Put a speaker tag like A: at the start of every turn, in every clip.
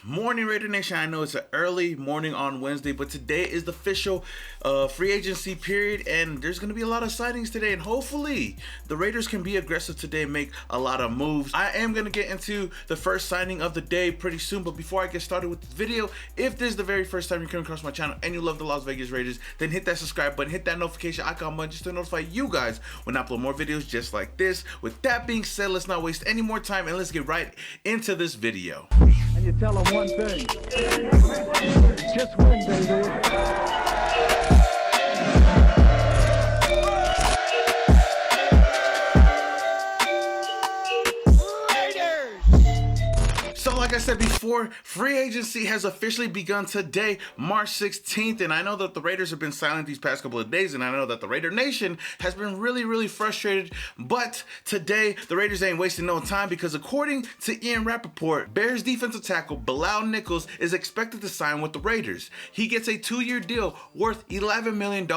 A: morning, Raider Nation. I know it's an early morning on Wednesday, but today is the official free agency period, and there's going to be a lot of signings today, and hopefully the Raiders can be aggressive today and make a lot of moves. I am going to get into the first signing of the day pretty soon, but before I get started with the video, if this is the very first time you come across my channel and you love the Las Vegas Raiders, then hit that subscribe button, hit that notification icon button just to notify you guys when I upload more videos just like this. With that being said, let's not waste any more time and let's get right into this video.
B: And you tell them one thing, just win, baby.
A: So like I said before, free agency has officially begun today, March 16th, and I know that the Raiders have been silent these past couple of days, and I know that the Raider Nation has been really frustrated, but today the Raiders ain't wasting no time because according to Ian Rappaport, Bears defensive tackle Bilal Nichols is expected to sign with the Raiders. He gets a 2-year deal worth $11 million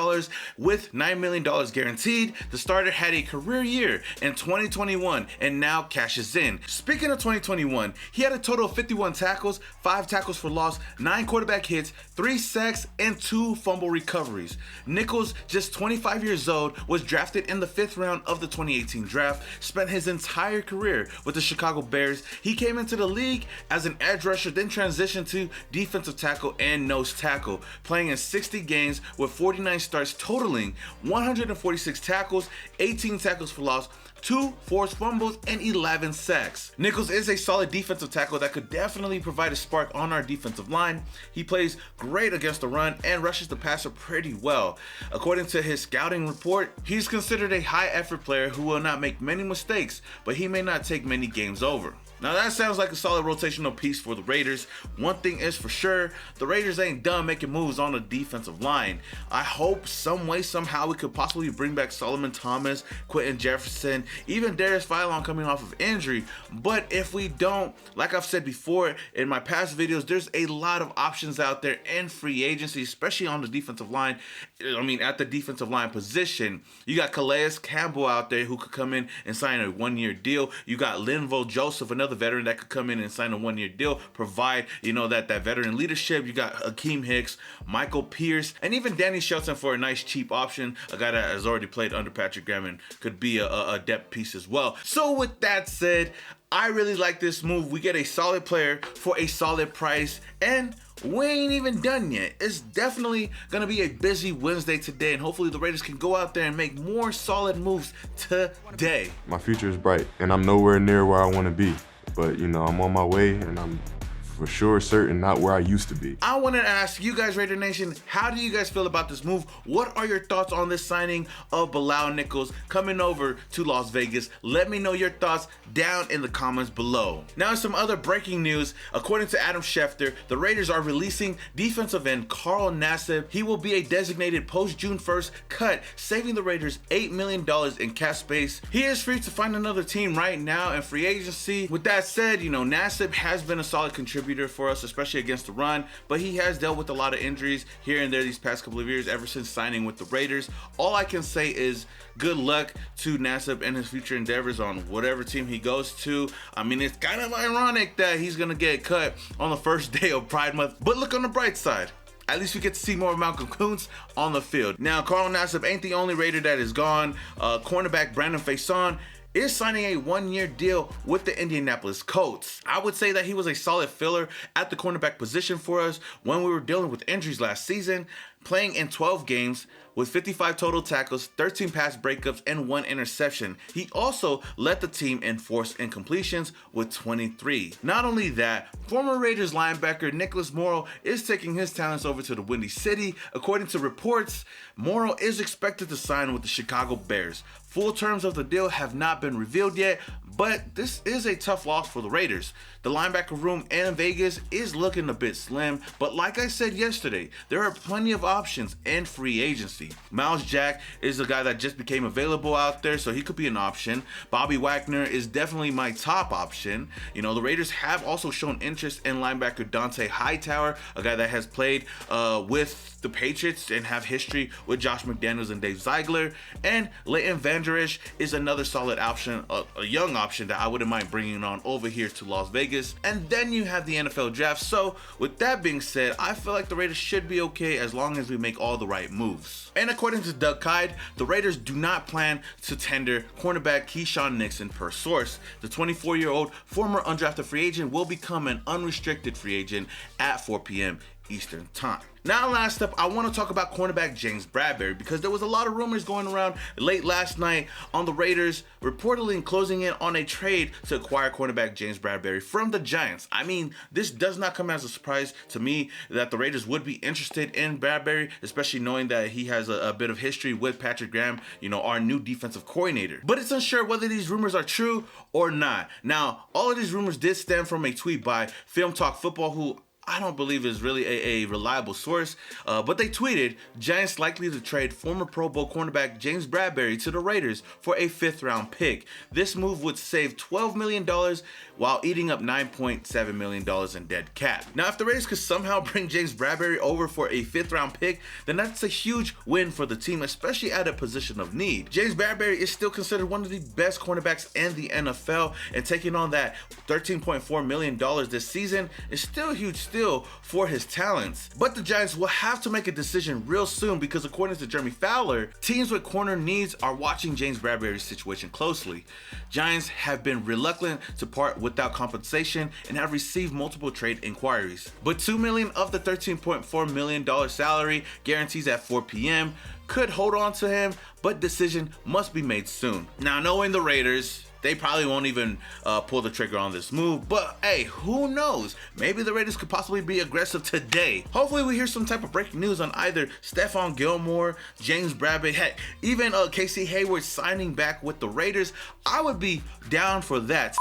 A: with $9 million guaranteed. The starter had a career year in 2021 and now cashes in. Speaking of 2021, he had a total of 51 tackles, 5 tackles for loss, 9 quarterback hits, 3 sacks, and 2 fumble recoveries. Nichols, just 25 years old, was drafted in the 5th round of the 2018 draft, spent his entire career with the Chicago Bears. He came into the league as an edge rusher, then transitioned to defensive tackle and nose tackle, playing in 60 games with 49 starts, totaling 146 tackles, 18 tackles for loss, 2 forced fumbles, and 11 sacks. Nichols is a solid defensive tackle that could definitely provide a spark on our defensive line. He plays great against the run and rushes the passer pretty well. According to his scouting report, he's considered a high effort player who will not make many mistakes, but he may not take many games over. Now that sounds like a solid rotational piece for the Raiders. One thing is for sure, the Raiders ain't done making moves on the defensive line. I hope some way, somehow we could possibly bring back Solomon Thomas, Quentin Jefferson, even Darius Philon coming off of injury. But if we don't, like I've said before in my past videos, there's a lot of options out there in free agency, especially on the defensive line. I mean, at the defensive line position, you got Calais Campbell out there who could come in and sign a 1-year deal. You got Linval Joseph, another veteran that could come in and sign a 1-year deal, provide, that veteran leadership. You got Hakeem Hicks, Michael Pierce, and even Danny Shelton for a nice cheap option, a guy that has already played under Patrick Graham and could be a depth piece as well. So with that said, I really like this move. We get a solid player for a solid price, and we ain't even done yet. It's definitely gonna be a busy Wednesday today, and hopefully the Raiders can go out there and make more solid moves today.
C: My future is bright, and I'm nowhere near where I want to be, but I'm on my way, and I'm for sure certain not where I used to be.
A: I want to ask you guys, Raider Nation, how do you guys feel about this move? What are your thoughts on this signing of Bilal Nichols coming over to Las Vegas? Let me know your thoughts down in the comments below. Now, some other breaking news. According to Adam Schefter, the Raiders are releasing defensive end Carl Nassib. He will be a designated post-June 1st cut, saving the Raiders $8 million in cap space. He is free to find another team right now in free agency. With that said, Nassib has been a solid contributor for us, especially against the run, but he has dealt with a lot of injuries here and there these past couple of years ever since signing with the Raiders. All I can say is good luck to Nassib and his future endeavors on whatever team he goes to. I mean, it's kind of ironic that he's gonna get cut on the first day of Pride Month, but look on the bright side. At least we get to see more of Malcolm Kuntz on the field. Now, Carl Nassib ain't the only Raider that is gone. Cornerback Brandon Faison is signing a 1-year deal with the Indianapolis Colts. I would say that he was a solid filler at the cornerback position for us when we were dealing with injuries last season, playing in 12 games with 55 total tackles, 13 pass breakups, and 1 interception. He also led the team in forced incompletions with 23. Not only that, former Raiders linebacker Nicholas Morrow is taking his talents over to the Windy City. According to reports, Morrow is expected to sign with the Chicago Bears. Full terms of the deal have not been revealed yet, but this is a tough loss for the Raiders. The linebacker room in Vegas is looking a bit slim, but like I said yesterday, there are plenty of options in free agency. Miles Jack is a guy that just became available out there, so he could be an option. Bobby Wagner is definitely my top option. You know, the Raiders have also shown interest in linebacker Dante Hightower, a guy that has played with the Patriots and have history with Josh McDaniels and Dave Ziegler. And Leighton Vander Esch is another solid option, a young option that I wouldn't mind bringing on over here to Las Vegas. And then you have the NFL draft. So with that being said, I feel like the Raiders should be okay as long as we make all the right moves. And according to Doug Kyde, the Raiders do not plan to tender cornerback Keyshawn Nixon per source. The 24-year-old former undrafted free agent will become an unrestricted free agent at 4 p.m. Eastern Time. Now, last up, I want to talk about cornerback James Bradberry, because there was a lot of rumors going around late last night on the Raiders reportedly closing in on a trade to acquire cornerback James Bradberry from the Giants. I mean, this does not come as a surprise to me that the Raiders would be interested in Bradberry, especially knowing that he has a bit of history with Patrick Graham, you know, our new defensive coordinator. But it's unsure whether these rumors are true or not. Now, all of these rumors did stem from a tweet by Film Talk Football, who I don't believe is really a reliable source, but they tweeted, Giants likely to trade former Pro Bowl cornerback James Bradberry to the Raiders for a 5th round pick. This move would save $12 million while eating up $9.7 million in dead cap. Now, if the Raiders could somehow bring James Bradberry over for a 5th round pick, then that's a huge win for the team, especially at a position of need. James Bradberry is still considered one of the best cornerbacks in the NFL, and taking on that $13.4 million this season is still a huge steal for his talents. But the Giants will have to make a decision real soon, because according to Jeremy Fowler, teams with corner needs are watching James Bradberry's situation closely. Giants have been reluctant to part without compensation and have received multiple trade inquiries. But $2 million of the $13.4 million salary guarantees at 4 p.m. could hold on to him, but decision must be made soon. Now, knowing the Raiders, they probably won't even pull the trigger on this move, but hey, who knows? Maybe the Raiders could possibly be aggressive today. Hopefully we hear some type of breaking news on either Stephon Gilmore, James Bradberry, heck, even Casey Hayward signing back with the Raiders. I would be down for that.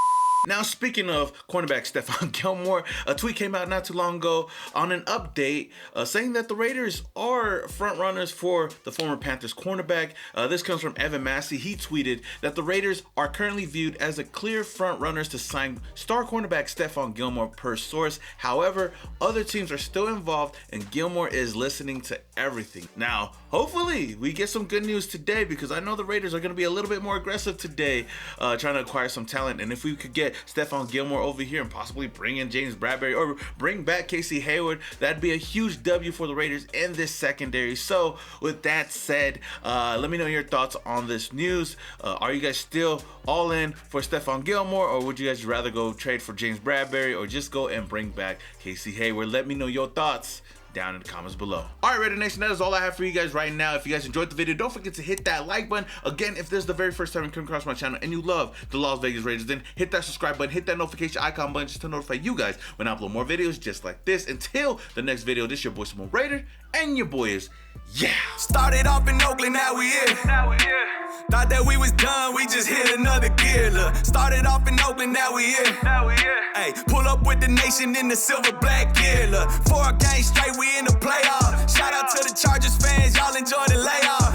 A: Now, speaking of cornerback Stephon Gilmore, a tweet came out not too long ago on an update saying that the Raiders are front runners for the former Panthers cornerback. This comes from Evan Massey. He tweeted that the Raiders are currently viewed as a clear front runners to sign star cornerback Stephon Gilmore per source. However, other teams are still involved and Gilmore is listening to everything. Now, hopefully we get some good news today, because I know the Raiders are going to be a little bit more aggressive today trying to acquire some talent. And if we could get Stephon Gilmore over here and possibly bring in James Bradberry or bring back Casey Hayward, that'd be a huge W for the Raiders in this secondary. So with that said, let me know your thoughts on this news. Are you guys still all in for Stephon Gilmore, or would you guys rather go trade for James Bradberry or just go and bring back Casey Hayward? Let me know your thoughts down in the comments below. All right, Raider Nation, that is all I have for you guys right now. If you guys enjoyed the video, don't forget to hit that like button. Again, if this is the very first time you come across my channel and you love the Las Vegas Raiders, then hit that subscribe button, hit that notification icon button just to notify you guys when I upload more videos just like this. Until the next video, this is your boy Simone Raider, and your boy is, yeah.
D: Started off in Oakland, now we here. Thought that we was done, we just hit another gear. Look, started off in Oakland, now we here. Hey, pull up with the nation in the silver black gear. Look, 4 games straight, we in the playoff. Shout out to the Chargers fans, y'all enjoy the layoff.